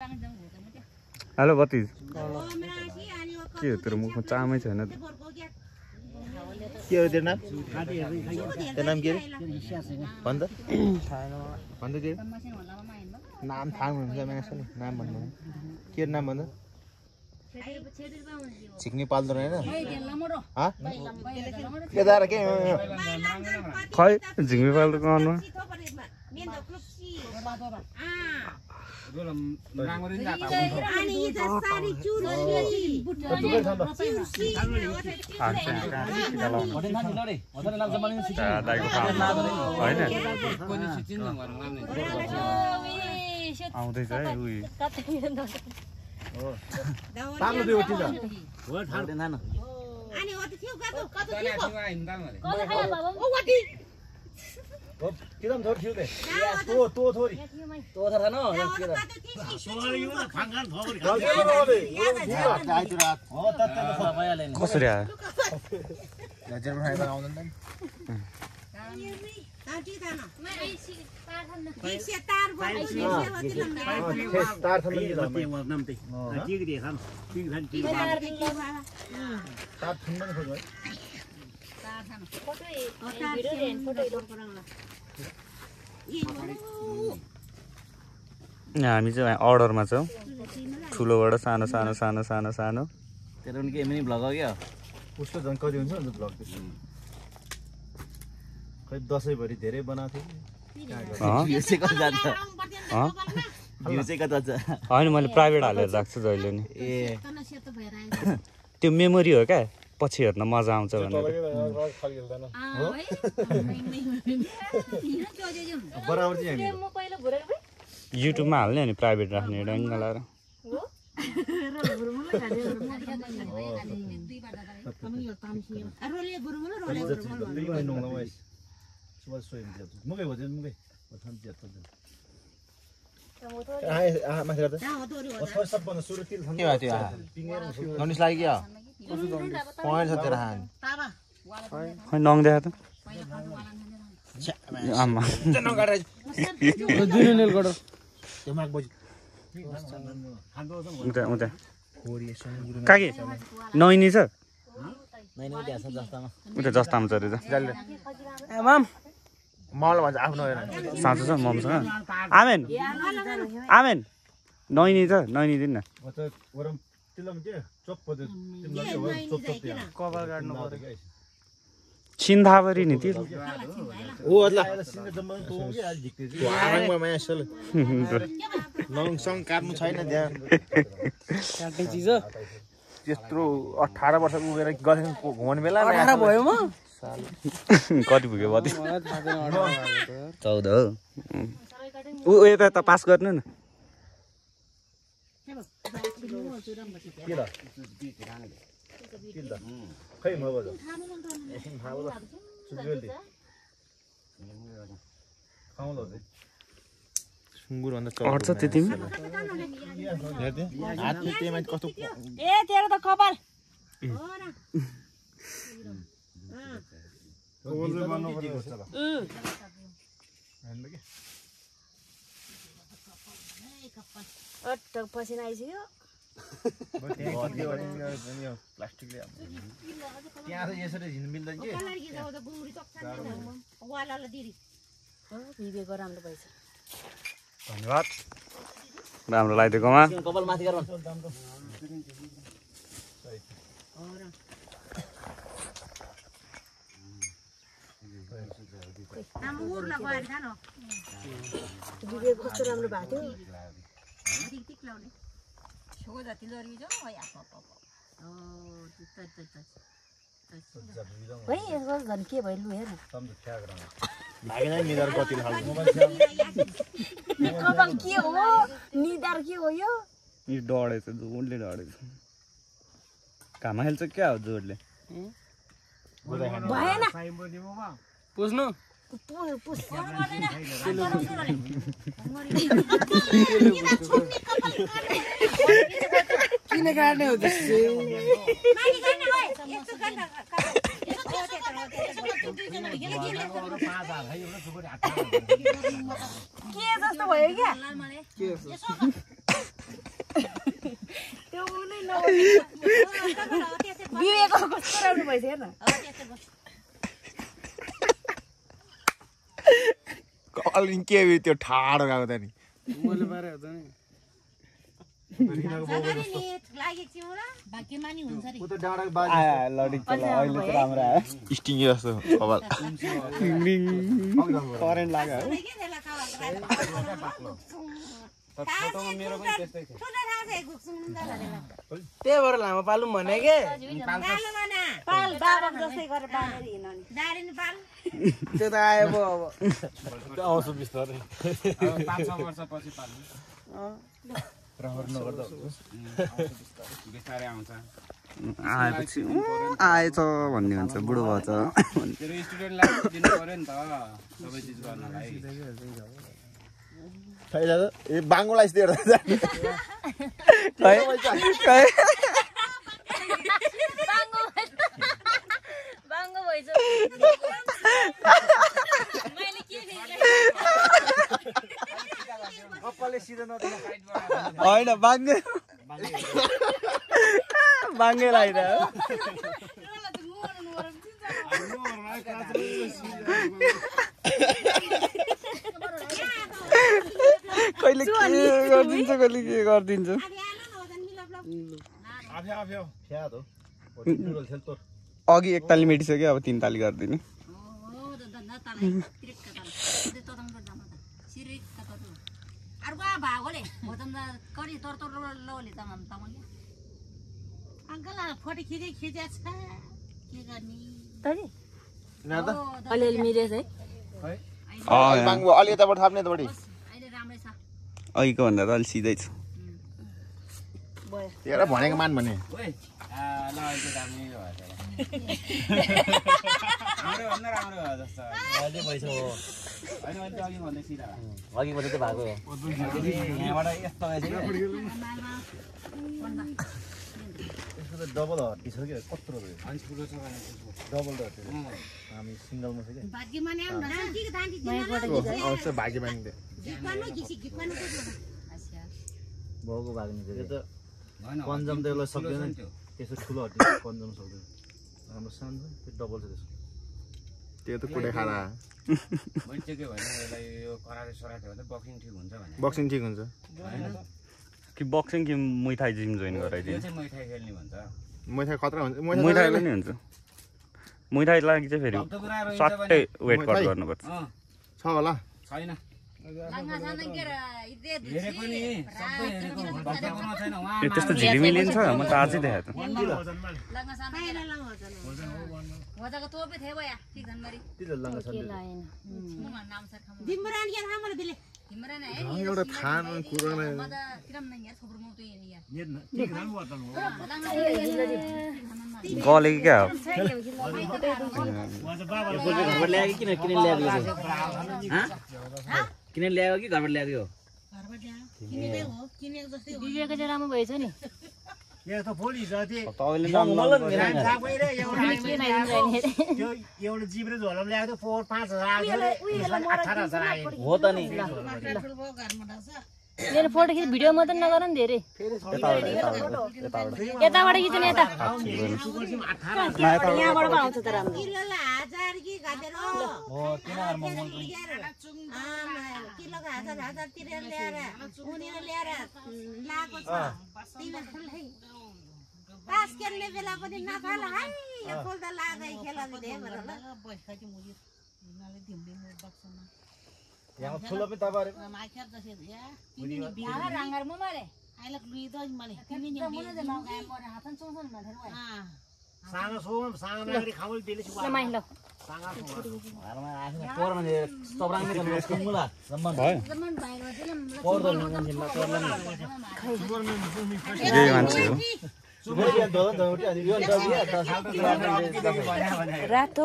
hello भतिज के हो तेरो मुखमा चामै छैन के हो तेरो नाम के रे भन्छ भन्छ के नाम थाहा हुन्छ मान्छेले नाम भन्नु के नाम भन्छ चिक्नी पाल्दो रहेन के दार के खै झिङ्गे पाल्दो गर्नु आउँदैछ है किदम थोर थियो दे तो थोरी तो थाहा न कसरी आयो लजर बनाएर आउँदैन तार थम्न हामी चाहिँ अर्डरमा छौँ ठुलोबाट सानो सानो सानो सानो सानो तेरो नि के मिनी भ्लग हो क्या उसको झन् कति हुन्छ नि भ्लग खै दसैँभरि धेरै बनाएको होइन मैले प्राइभेट हालेर राख्छु जहिले नि ए त्यो मेमोरी हो क्या पछि हेर्न मजा आउँछ भनेर युट्युबमा हाल्ने अनि प्राइभेट राख्ने ड्याङ्ग लाएर खै नङ देखा त आमा काकी नैनी छ उता जस्तामा छ अरे मल भन्छ आफ्नो साँचो छ ममसँग आमेन आमेन नैनी छ नैनी दिन न छिन्धावरी नि त्यो लङसङ काट्नु छैन त्यहाँ काट्ने चिज त्यत्रो 18 वर्ष उगेर गरे घुमाउने बेला 18 भयो म कति पुग्यो बत्ती 14 हो ऊ यता त पास गर्नु न खै म बजा एकछिन खाऊ ल सुगुरले खाऊ ल सुँगुर भन्दा अड्छ त्यतिमा हेर्दै हातले त्यहीमा कस्तो ए तेरो त कपाल पसिना आइसक्यो प्लास्टिकले त्यहाँ त यसरी हिँड्नु मिल्दैन के राम्रो भएछ धन्यवाद राम्रो लगाइदिएकोमा कपाल माथि गरौँ कस्तो राम्रो भएको थियो झन् के भयो लु हेर कपाल के हो निधार के हो यो डढेछ जोडले डढेछ घामा खेल्छ क्या हो जोडले भएन पुस्नु किन गाड्ने हो त्यसै के जस्तो भयो क्या बिहेको कस्तो राम्रो भइस हेर्न कलिङ के त्यो ठाडो गएको त नि मैले बारे हो त नि स्टिङ जस्तो खबर करेन्ट लाग्यो त्यही भएर लामो पालौँ भने के पाल बाबा जस्तै गरेर बाँधेर हिँड्नु त्यो त आयो अब आउँछु बिस्तारै 5-6 वर्षपछि पाल्नु बिस्तारै आउँछ आएपछि आएछ भन्ने हुन्छ बुढो भएछ तेरो स्टुडेन्टलाई दिनु पर्यो नि त सबै चिज गर्नलाई खै दादा ए बाङ्गोलाई दिएर बाङ्गो भइछ मैले के कपालले सिधो नदिनु होइन बाङ्गे बाङ्गे लाइदा कहिले के गरिदिन्छ कहिले के गरिदिन्छ अघि एक ताली मेटिसक्यो अब 3 ताली गरिदिने अलिअलि मिलेछ है बाङ्गो अलि यताबाट थाप्ने त बढी अघिको भन्दा त अलि सिधै छ तेरो भनेको मान भने ल अहिले दामी भयो राम्रो भन्दा राम्रो भयो जस्तो अहिले पैसा हो होइन अहिले त अघि भन्दै सिधा अघि मात्रै त भएको हो यहाँबाट यस्तो डबल हट्टी छ कि कत्रो भयो डबल त हट्टी हामी सिङ्गलमा छ आउँछ भाग्यमानी भाउको भाग्ने त्यो त कन्जम त यसलाई सक्दैन त्यसो ठुलो हट्टी कन्जम सक्दैन हाम्रो सानो त्यो डबल छ त्यसको त्यो त कुडे खाना मैले चाहिँ के भने यसलाई यो कराटे सराटे भन्दा बक्सिङ ठिक हुन्छ भने बक्सिङ ठिक हुन्छ कि बक्सिङ कि मुइथाई जिम जोइन त्यो गराइदिनु चाहिँ मैथाई खेल्ने भन्छ मैथाई खतरा हुन्छ मुइथाईलाई नि हुन्छ मुइथाई लागि चाहिँ फेरि सट्टै वेट कट गर्नुपर्छ छ होला छैन हेरेको नि सबै हेरेको भक्तपुरमा छैन उहाँ ए त्यस्तो झिलिमिली छ म त आजै देखाएको एउटा थाहा कुरो गले कि क्या घरबाट ल्याएको किन किन ल्याएको किन ल्याएको कि घरबाट ल्याएको बिहेको चाहिँ राम्रो भएछ नि एउटा जिब्रे झोलम ल्याएको थियो 4-5 हजार हो त नि मेरो फोटो खिच भिडियो मात्रै नगर नि धेरै यताबाट खिच्ने यता यहाँबाट पो आउँछ त राम्रो यहाँ ठुलो पनि तपाईहरु सानो सोम सानो नगरी खाउल बेले छु घरमा आफै पोरमा तबराङ नि गर्नु मुला सम्मान भयो पर्दो मान्छेमा पर्ला नि यही मान्छे हो रातो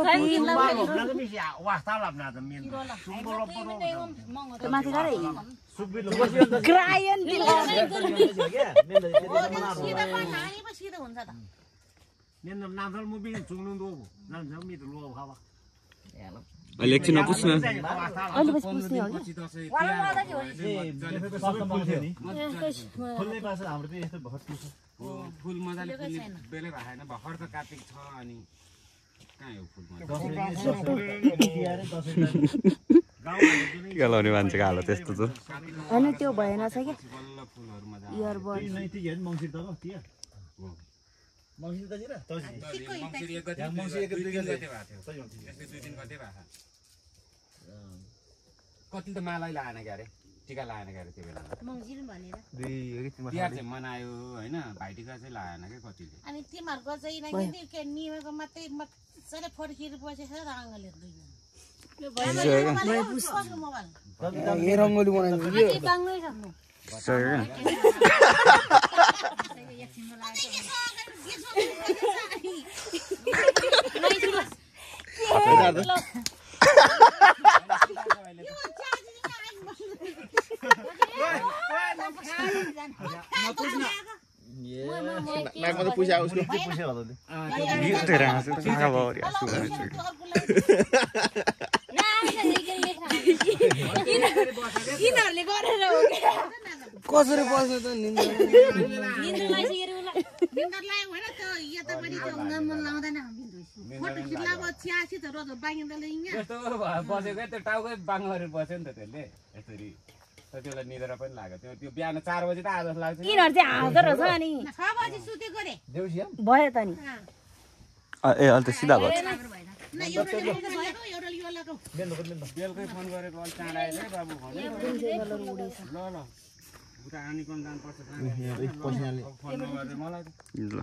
वास्ता लाग्ना त मेन माथि गरे क्रायन मेन नाम मुबी चुङ्नु दो नाम मी त लो खावा अहिले एकछिन नपुस्नु अहिले पछि पुस्ने हो पछि दसैँ वाला तिहार वाला चाहिँ सस्तो फुल थियो नि फुल्ने पास हाम्रो चाहिँ यस्तो भर्ती छ फुल मजाले फुल्ने बेलै भएन भर्खर त कार्तिक छ अनि कहाँ हो फुल मजा टिका लाउने मान्छेको हालत त्यस्तो छ होइन त्यो भएन छ क्या बल्ल फुलहरू मजा इयरबड मङ्सिर त तिहार मङ्सिर त जिरा मङ्सिर 1 गते मङ्सिर 1 गते भएको थियो यस्तै 2 दिन गते भएको कति त मालै लाएन के अरे टिका लाएन के अरे त्यो बेला मङ्सिर भनेर तिहार चाहिँ मनायो होइन भाइटिका चाहिँ लाएन क्या कतिले अनि तिमीहरूको चाहिँ के निमेको मात्रै मजाले फर्किएर बसेछ रङ्गोली रङ्गोली बनाइदिनु नाकमा त पुसा उसको पुसे होला यिनीहरूले गरेर हो कसरी बस्नु त निन्द्रा निन्द्रा लागिसकेर निन्द्रा लाग्यो भने त यतापट्टि त्यो मन लाउँदैन फोटो खिच्लाको चियासी त रोज बाङ्गिँदै यहाँ यस्तो बसेको त्यो टाउकै बाङ्गहरू बस्यो नि त त्यसले यसरी त्यसलाई निद्रा पनि लाग्यो त्यो बिहान 4 बजे त आधा लाग्छ यिनीहरू चाहिँ हाँस्दो रहेछ अनि 6 बजे सुतेको रे भयो त नि ए अहिले त सिधा भयो बेलुकै फोन गरेको अलिक चाँडो आएछ बाबु भन्यो ल उता आनी कम जानुपर्छ फोन नगर्दै मलाई ल